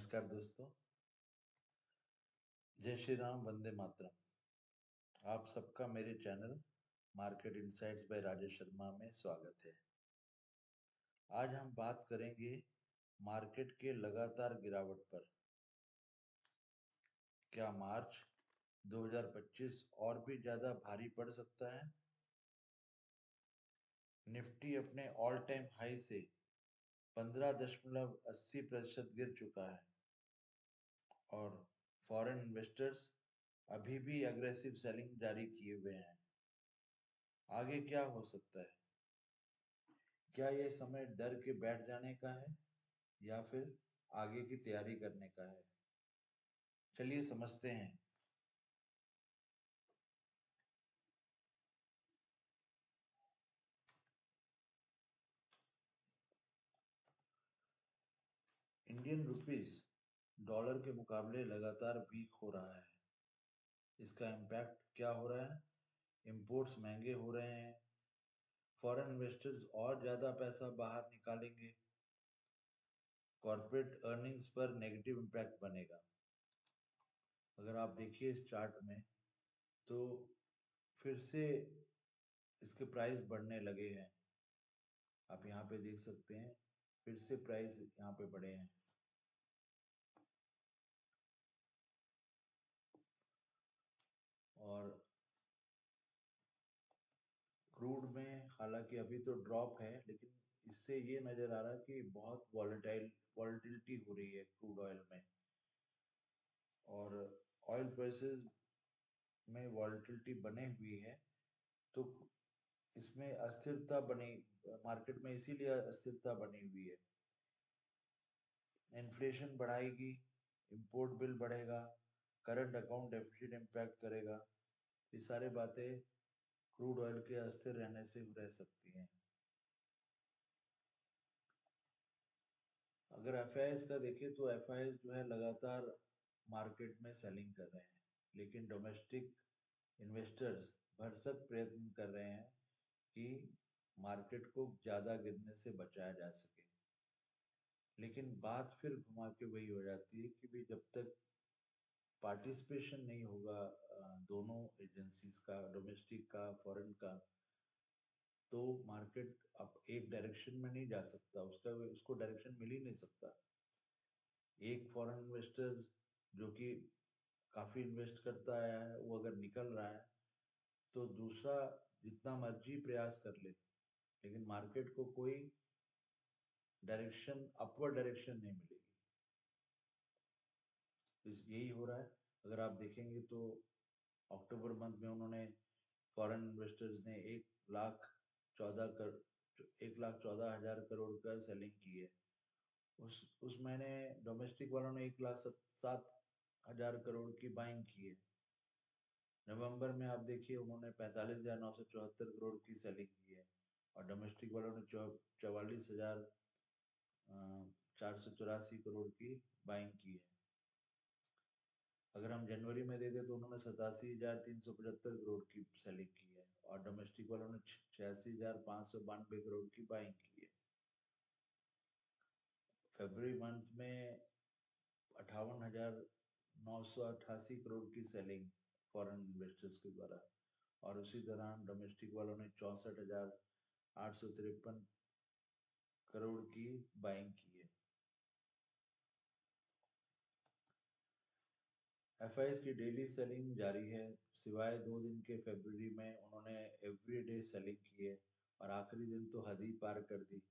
नमस्कार दोस्तों। जय श्री राम, वंदे मातरम। आप सबका मेरे channel market insights by Rajesh Sharma में स्वागत है। आज हम बात करेंगे मार्केट के लगातार गिरावट पर। क्या मार्च 2025 और भी ज्यादा भारी पड़ सकता है? निफ्टी अपने ऑल टाइम हाई से 15.80% गिर चुका है और फॉरेन इन्वेस्टर्स अभी भी अग्रेसिव सेलिंग जारी किए हुए हैं। आगे क्या हो सकता है? क्या ये समय डर के बैठ जाने का है या फिर आगे की तैयारी करने का है? चलिए समझते हैं। इंडियन रुपीस डॉलर के मुकाबले लगातार वीक हो रहा है। इसका इम्पैक्ट क्या हो रहा है? इंपोर्ट्स महंगे हो रहे हैं, फॉरेन इन्वेस्टर्स और ज्यादा पैसा बाहर निकालेंगे, कॉर्पोरेट अर्निंग्स पर नेगेटिव इम्पैक्ट बनेगा। अगर आप देखिए इस चार्ट में तो फिर से इसके प्राइस बढ़ने लगे हैं। आप यहाँ पे देख सकते हैं, फिर से प्राइस यहाँ पे बढ़े हैं। और क्रूड में हालांकि अभी तो ड्रॉप है, लेकिन इससे ये नजर आ रहा है कि बहुत वॉलेटिलिटी हो रही है क्रूड ऑयल में। और ऑयल प्राइसेस में वॉलेटिलिटी बने हुई है तो इसमें अस्थिरता बनी, मार्केट में इसीलिए अस्थिरता बनी हुई है। इन्फ्लेशन बढ़ाएगी, इंपोर्ट बिल बढ़ेगा, करंट अकाउंट डेफिसिट इम्पैक्ट करेगा। ये सारी बातें क्रूड ऑयल के अस्थिर रहने से रह सकती हैं। अगर एफआईएस का देखें तो एफआईएस जो है लगातार मार्केट में सेलिंग कर रहे हैं, लेकिन डोमेस्टिक इन्वेस्टर्स भरसक प्रयत्न कर रहे हैं कि मार्केट को ज्यादा गिरने से बचाया जा सके। लेकिन बात फिर घुमा के वही हो जाती है कि भी जब तक पार्टिसिपेशन नहीं होगा दोनों एजेंसीज का, डोमेस्टिक का, फॉरेन का, तो मार्केट अब एक डायरेक्शन में नहीं जा सकता, उसको डायरेक्शन मिल ही नहीं सकता। एक फॉरेन इन्वेस्टर जो कि काफी इन्वेस्ट करता आया है, वो अगर निकल रहा है तो दूसरा जितना मर्जी प्रयास कर ले, लेकिन मार्केट को कोई डायरेक्शन, अपवर्ड डायरेक्शन नहीं मिलेगी। यही हो रहा है। अगर आप देखेंगे तो अक्टूबर मंथ में उन्होंने, फॉरेन इन्वेस्टर्स ने 1,14,000 करोड़ का सेलिंग की है। उस महीने डोमेस्टिक वालों ने 1,07,000 करोड़ की बाइंग की है। नवंबर में आप देखिए उन्होंने 45,974 करोड़ की सेलिंग की है और डोमेस्टिक वालों ने 44,484 करोड़ की बाइंग की है। अगर हम जनवरी में देखें तो उन्होंने 87,375 करोड़ की सेलिंग की है और डोमेस्टिक वालों ने 86,592 करोड़ की बाइंग की है। फरवरी मंथ में 58,988 करोड़ की सेलिंग फॉरेन इन्वेस्टर्स के द्वारा, और उसी दौरान डोमेस्टिक वालों ने 64,853 करोड़ की बाइंग की है। एफआईएस की डेली सेलिंग जारी है, सिवाय 2 दिन के फरवरी में उन्होंने एवरी डे सेलिंग की है और आखिरी दिन तो हद ही पार कर दी।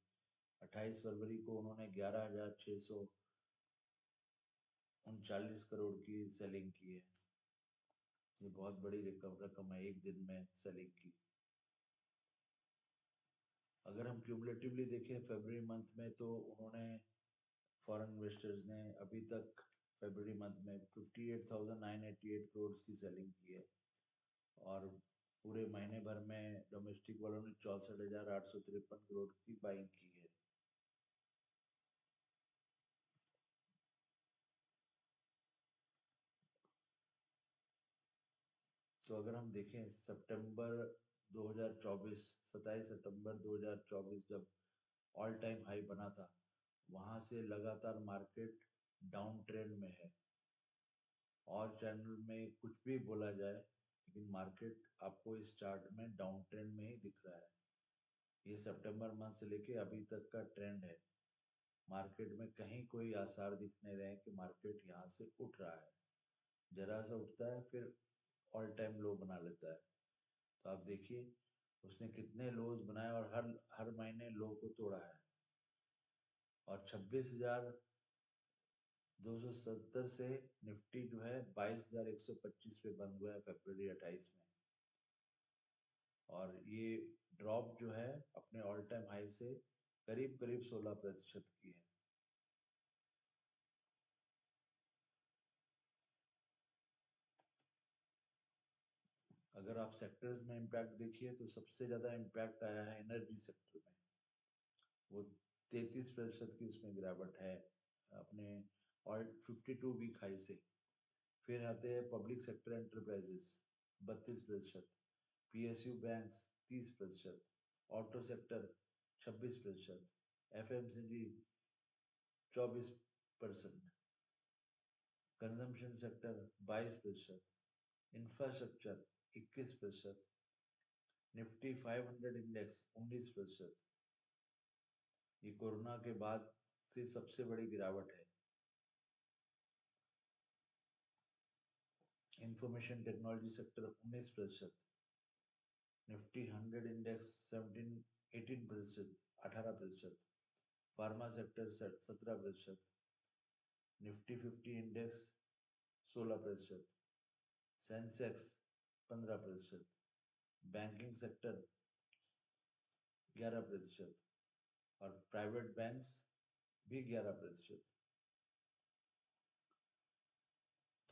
28 फरवरी को उन्होंने 11,639 करोड़ की सेलिंग की है। ये बहुत बड़ी रकम है एक दिन में सेलिंग की। अगर हम क्यूमुलेटिवली देखें फरवरी मंथ में तो उन्होंने, फॉरेन इन्वेस्टर्स ने अभी तक फरवरी मंथ में 58,988 करोड़ की सेलिंग की है और पूरे महीने भर में डोमेस्टिक वालों ने 64,853 करोड़ की बाइंग की है। तो अगर हम देखें सितंबर 2024, 27 सितंबर 2024 जब ऑल टाइम हाई बना था, वहां से लगातार मार्केट डाउन ट्रेंड में है। और चैनल में कुछ भी बोला जाए, लेकिन मार्केट आपको इस चार्ट में डाउन ट्रेंड में ही दिख रहा है। ये सितंबर मंथ से लेके अभी तक का ट्रेंड है। मार्केट में कहीं कोई आसार दिख नहीं रहे हैं कि मार्केट यहाँ से उठ रहा है। जरा सा उठता है फिर ऑल टाइम लो बना लेता है। तो आप देखिए उसने कितने लोज बनाए और हर हर महीने लो को तोड़ा है। और 26,270 से निफ्टी जो है 22,125 पे बंद हुआ है फरवरी 28 में। और ये ड्रॉप जो है अपने ऑल टाइम हाई से करीब करीब 16% की है। अगर आप सेक्टर्स में इम्पैक्ट देखिए तो सबसे ज़्यादा इम्पैक्ट आया है एनर्जी सेक्टर में। वो 33% की उसमें गिरावट है अपने और 52 वीक हाई से। फिर आते हैं public sector enterprises 32%, PSU banks 30%, auto sector 26%, FMCG 24%, consumption sector 22%, infrastructure 21%, Nifty 500 index 19%। ये कोरोना के बाद से सबसे बड़ी गिरावट है। Information technology sector 19%, Nifty 100 index 18%, pharma sector 17%, Nifty 50 index 16%, Sensex 15%, banking sector 11% और प्राइवेट बैंक्स भी 11%।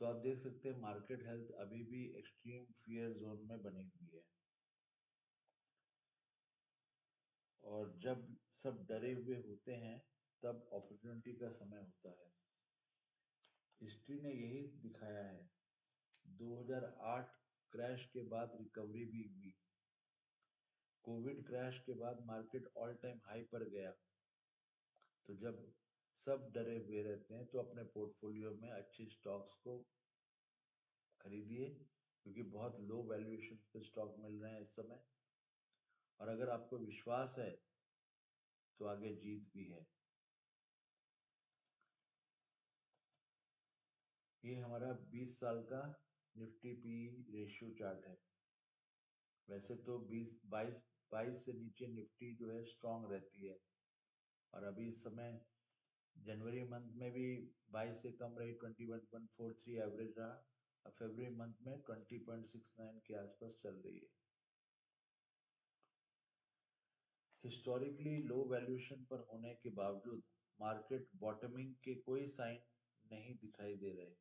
तो आप देख सकते हैं मार्केट हेल्थ अभी भी एक्सट्रीम फियर जोन में बनी हुई है। और जब सब डरे हुए होते हैं तब अपॉर्चुनिटी का समय होता है। हिस्ट्री ने यही दिखाया है। 2008 क्रैश के बाद रिकवरी भी हुई। कोविड क्रैश के बाद मार्केट ऑल टाइम हाई पर गया। तो जब सब डरे हुए रहते हैं तो अपने पोर्टफोलियो में अच्छे स्टॉक्स को खरीदिए, क्योंकि बहुत लो वैल्यूएशन पे स्टॉक मिल रहे हैं इस समय। और अगर आपको विश्वास है तो आगे जीत भी है। ये हमारा 20 साल का निफ्टी पी रेशियो चार्ट है। वैसे तो 22 से नीचे निफ्टी जो है स्ट्रांग रहती है। और अभी इस समय जनवरी मंथ में भी 22 से कम रही, 21.43 एवरेज रहा। अब फरवरी मंथ में 20.69 के आसपास चल रही है। हिस्टोरिकली लो वैल्यूएशन पर होने के बावजूद मार्केट बॉटमिंग के कोई साइन नहीं दिखाई दे रहे।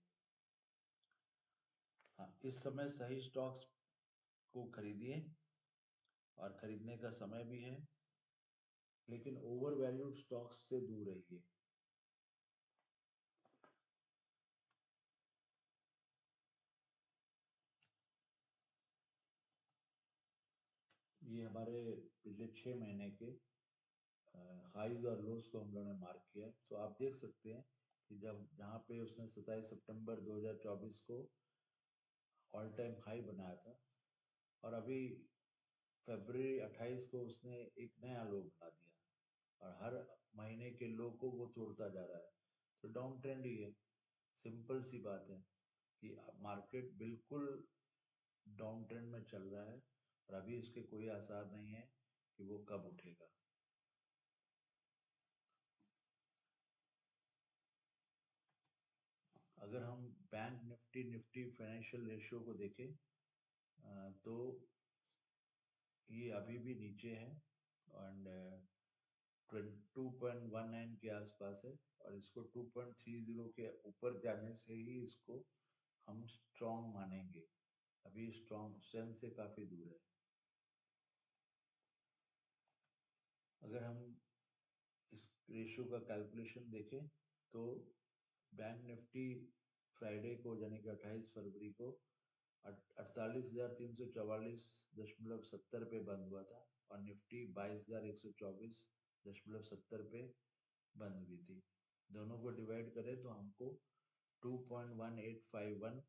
हाँ, इस समय सही स्टॉक्स को खरीदिए और खरीदने का समय भी है, लेकिन ओवर वैल्यूड स्टॉक्स से दूर रहिए। ये हमारे पिछले 6 महीने के हाईज और लोस को हम लोगों ने मार्क किया। तो आप देख सकते हैं कि जब जहाँ पे उसने 27 सितंबर 2024 को ऑल टाइम हाई बनाया था, और अभी फरवरी 28 को उसने एक नया लो बना दिया, और हर महीने के लो को वो तोड़ता जा रहा है। तो डाउन ट्रेंड ही है। सिंपल सी बात है कि मार्केट बिल्कुल डाउन ट्रेंड में चल रहा है और अभी इसके कोई आसार नहीं है कि वो कब उठेगा। अगर हम bank Nifty Nifty financial ratio को देखें तो ये अभी भी नीचे है एंड 2.19 के आसपास है। और इसको 2.30 के ऊपर जाने से ही इसको हम स्ट्रॉन्ग मानेंगे। अभी स्ट्रॉन्ग स्ट्रेंथ से काफी दूर है। अगर हम इस रेशियो का कैलकुलेशन देखें तो बैंक निफ्टी फ्राइडे को यानी कि 28 फरवरी को 48,344.70 पे बंद हुआ था और निफ्टी 22,124.70 पे बंद हुई थी। दोनों को डिवाइड करें तो हमको 2.1851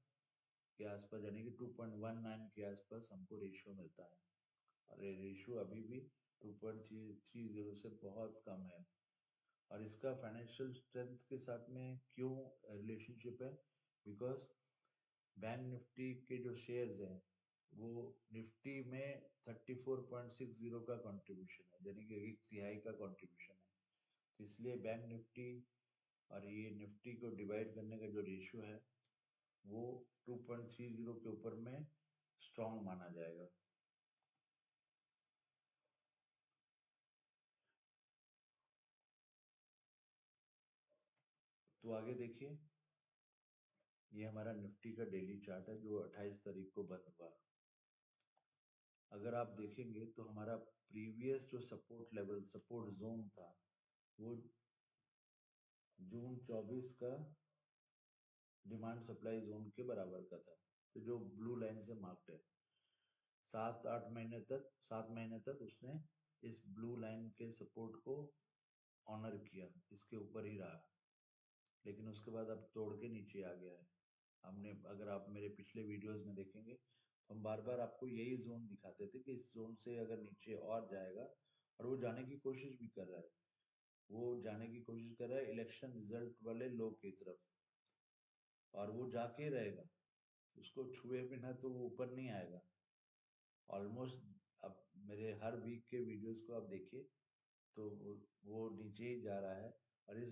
के आसपास, यानी कि 2.19 के आसपास हमको रेशियो मिलता है। और ये रेशियो अभी भी 2.330 से बहुत कम है। और इसका फाइनेंशियल स्ट्रेंथ के साथ में क्यों रिलेशनशिप है? बिकॉज बैंक निफ्टी के जो शेयर्स हैं वो निफ्टी में 34.60 का कंट्रीब्यूशन है, यानी कि 1/3 का कंट्रीब्यूशन है। तो इसलिए बैंक निफ्टी और ये निफ्टी को डिवाइड करने का जो रेशियो है वो 2.30 के ऊपर में स्ट्रॉन्ग माना जाएगा। तो आगे देखिए, ये हमारा निफ्टी का डेली चार्ट है जो 28 तारीख को बंद हुआ। अगर आप देखेंगे तो हमारा प्रीवियस जो सपोर्ट लेवल, सपोर्ट जोन था, वो जून 24 का डिमांड सप्लाई जोन के बराबर का था। तो जो ब्लू लाइन से मार्क्ड है, 7 महीने तक उसने इस ब्लू लाइन के सपोर्ट को ऑनर किया, इसके ऊपर ही रहा। लेकिन उसके बाद अब तोड़ के नीचे आ गया है। हमने, अगर आप मेरे पिछले वीडियोस में देखेंगे तो हम बार बार आपको यही जोन दिखाते थे कि इस जोन से अगर नीचे और जाएगा, और वो जाने की कोशिश भी कर रहा है, वो जाने की कोशिश कर रहा है इलेक्शन रिजल्ट वाले लो की तरफ, और वो जाके रहेगा, उसको छुए बिना तो वो ऊपर नहीं आएगा ऑलमोस्ट। अब मेरे हर वीक के वीडियोस को आप देखिए तो वो नीचे ही जा रहा है। और ये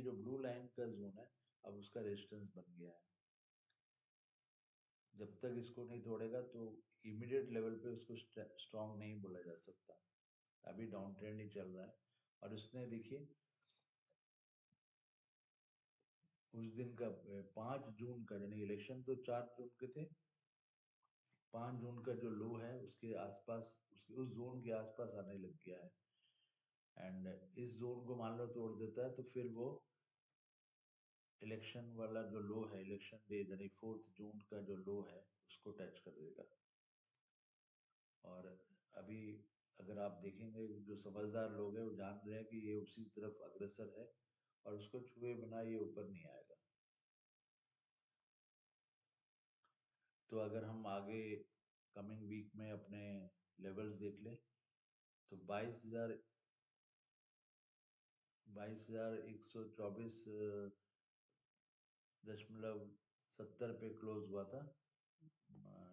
जो ब्लू लाइन का जोन है अब उसका रेजिस्टेंस बन गया है। जब तक इसको नहीं तोड़ेगा तो इमीडिएट लेवल पे उसको स्ट्रॉन्ग नहीं बोला जा सकता। अभी डाउन ट्रेंड ही चल रहा है। और उसने देखिए उस दिन का 5 जून का, यानी इलेक्शन तो 4 जून के थे, 5 जून का जो लो है उसके आसपास, उसके उस जोन के आसपास आने लग गया है। एंड इस जोन को मान लो तोड़ देता है तो फिर वो इलेक्शन वाला जो लो है, इलेक्शन डे यानी 4 जून का जो लो है उसको टच कर देगा। और अभी अगर आप देखेंगे जो समझदार लोग हैं वो जान रहे हैं कि ये उसी तरफ अग्रसर है और उसको छुए बिना ये ऊपर नहीं आएगा। तो अगर हम आगे कमिंग वीक में अपने लेवल्स देख लें तो 22,124.70 पे क्लोज हुआ था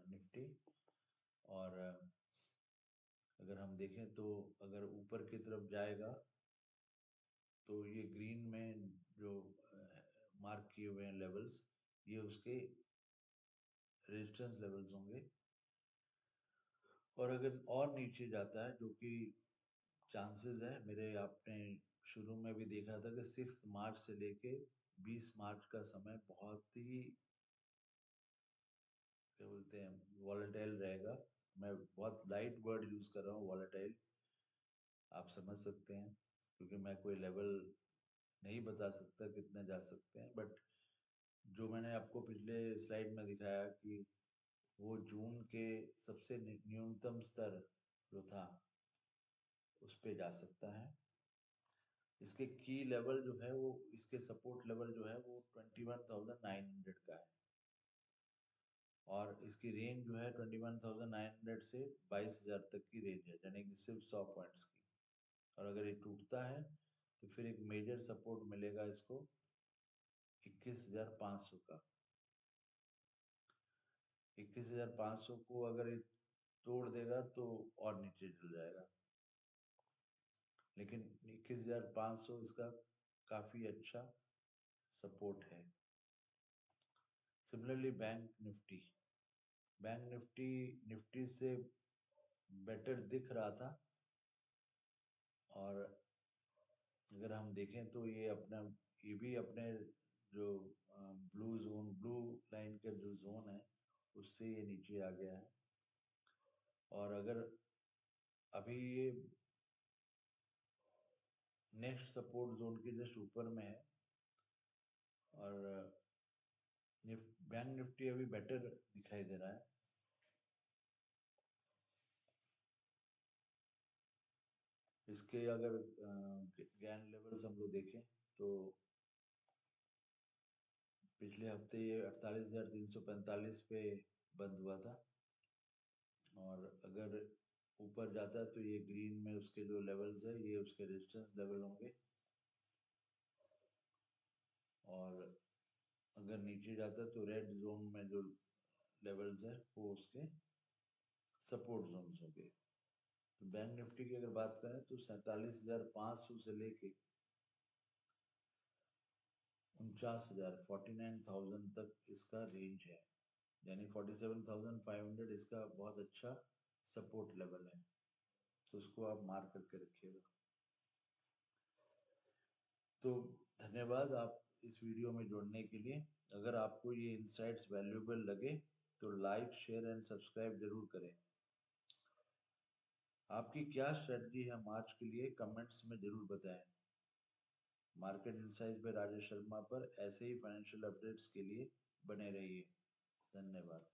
निफ्टी। और अगर हम देखें तो अगर ऊपर की तरफ जाएगा तो ये ग्रीन में जो मार्क किए हुए हैं लेवल्स, ये उसके रेजिस्टेंस लेवल्स होंगे। और अगर और नीचे जाता है, जो कि चांसेस है मेरे, आपने शुरू में भी देखा था कि 6 मार्च से लेके 20 मार्च का समय बहुत ही, क्या बोलते हैं, वॉलेटाइल रहेगा। मैं बहुत लाइट वर्ड यूज कर रहा हूँ, वॉलेटाइल, आप समझ सकते हैं, क्योंकि मैं कोई लेवल नहीं बता सकता कितने जा सकते हैं। बट जो मैंने आपको पिछले स्लाइड में दिखाया कि वो जून के सबसे न्यूनतम स्तर जो था उस पे जा सकता है। इसके की लेवल जो है वो, इसके सपोर्ट लेवल जो है वो 21,900 का है। और इसकी रेंज जो है 21,900 से 22,000 तक की रेंज है, यानी कि सिर्फ 100 पॉइंट्स की। और अगर ये टूटता है तो फिर एक मेजर सपोर्ट मिलेगा इसको 21,500 का। 21,500 को अगर ये तोड़ देगा तो और नीचे चल जाएगा, लेकिन 21,500 इसका काफी अच्छा सपोर्ट है। सिमिलरली बैंक निफ्टी निफ्टी से बेटर दिख रहा था। और अगर हम देखें तो ये भी अपने जो ब्लू लाइन का जो जोन है उससे ये नीचे आ गया है। और अगर अभी ये नेक्स्ट सपोर्ट जोन के जस्ट ऊपर में है, और बैंक निफ्टी अभी बेटर दिखाई दे रहा है। इसके अगर गैन लेवल्स हम लोग देखें तो पिछले हफ्ते ये 48,345 पे बंद हुआ था, और अगर ऊपर जाता है तो ये ग्रीन में उसके जो लेवल्स है ये उसके रेजिस्टेंस लेवल होंगे, और अगर नीचे जाता है तो रेड जोन में जो लेवल्स है वो उसके सपोर्ट जोन्स होंगे। तो बैंक निफ्टी की अगर बात करें तो 47,500 से लेके 49,000 49,000 तक इसका रेंज है, यानी 47,500 इसका बहुत अच्छा सपोर्ट लेवल है, तो उसको आप मार्क करके रखिएगा। तो धन्यवाद आप इस वीडियो में जुड़ने के लिए। अगर आपको ये इंसाइट्स वैल्यूएबल लगे तो लाइक शेयर एंड सब्सक्राइब जरूर करें। आपकी क्या स्ट्रेटजी है मार्च के लिए, कमेंट्स में जरूर बताएं। मार्केट इनसाइट्स में राजेश शर्मा पर ऐसे ही फाइनेंशियल अपडेट्स के लिए बने रहिए। धन्यवाद।